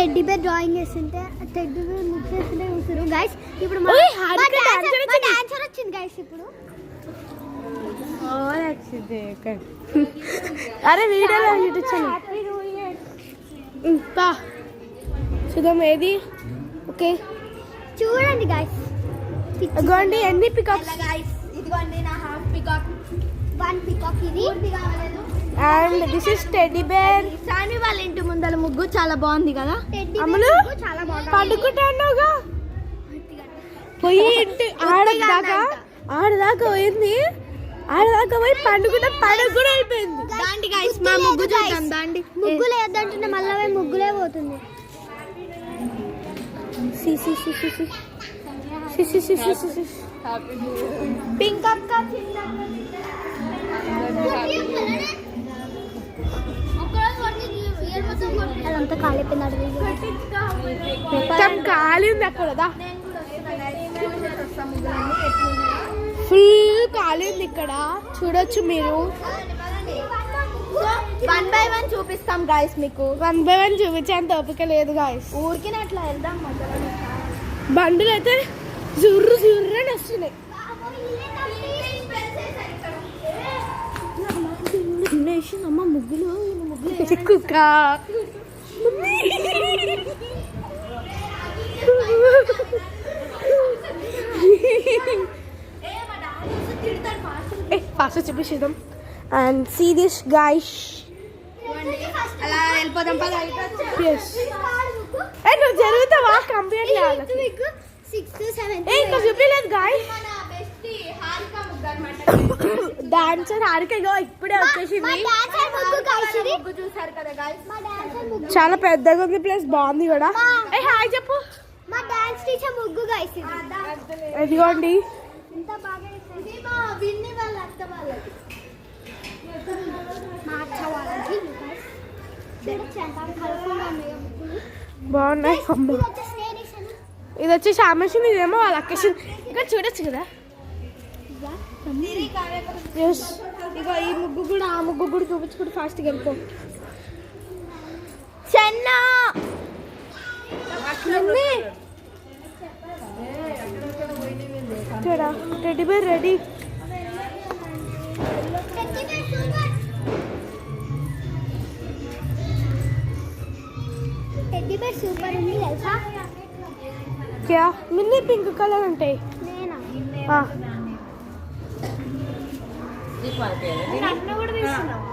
Teddy bear drawing చేస్తుంటే teddy bear mix చేస్తుంటే చూసారు గైస్. ఇప్పుడు డాన్సర్ వచ్చింది గైస్. ఇప్పుడు అరే వీడియోలో చూద్దాం ఏది. ఓకే చూడండి గైస్. ఇదిగోండి ఎన్ని పికాక్స్. ఇదిగోండి నా హాఫ్ పికాక్, 1 పికాక్ ఇది. And this is teddy bear. సాని వాళ్ళ ఇంటి ముందర ముగ్గు చాలా బాగుంది కదా. అమ్ములు చాలా బాగుంది. పండుకుంటానుగా పోయి ఇంటి ఆడదాకా పోయింది. ఆడదాకా పోయి పండుకుంటే పండుగ కూడా అయిపోయింది. దాండి గైస్ మా ముగ్గు చూద్దాం. దాండి ముగ్గు లేదంటే మళ్ళీ పోయి ముగ్గులే పోతుంది. పింక్ అక్క అదంతా కాలిపోయినాడు. మొత్తం ఖాళీ ఉంది అక్కడ. ఫుల్ ఖాళీ ఉంది ఇక్కడ, చూడొచ్చు మీరు. 1 by 1 చూపిస్తాం గాయస్ మీకు. 1 by 1 చూపించేంత ఓపిక లేదు గాయస్. ఊరికి అట్లా వెళ్దాం. బండులు అయితే జుర్రు జుర్రు అని వస్తున్నాయి. అమ్మ ముగ్గులు కుక్క ఫాస్ట్ చూపించేద్దాం. And see this guys. అలా వెళ్ళిపోదాం. నువ్వు జరుగుతావా కంప్లీట్ ఇంకా చూపించలేదు గాయస్. డాన్సర్ హారిక ఇప్పుడే వచ్చేసింది. చాలా పెద్దగా ఉంది, ప్లస్ బాగుంది కూడా. హాయ్ చెప్పు. మా డాన్స్ టీచర్ ముగ్గు గైస్. ఇదిగోండి. బాగున్నాయి. ఇది వచ్చి శామేషన్, ఇదేమో వాళ్ళ అకేషన్. ఇక్కడ చూడొచ్చు కదా. ఇక ఈ ముగ్గు కూడా ఆ ముగ్గు కూడా చూపించుకుంటూ ఫాస్ట్గా వెళ్ళిపో. చెన్నా teddy bear ready. Teddy bear super ఉంది తెలుసా. క్యా మిన్నీ పింక్ కలర్ ఉంటాయి. నేనా కూడా తీసుకున్నావు.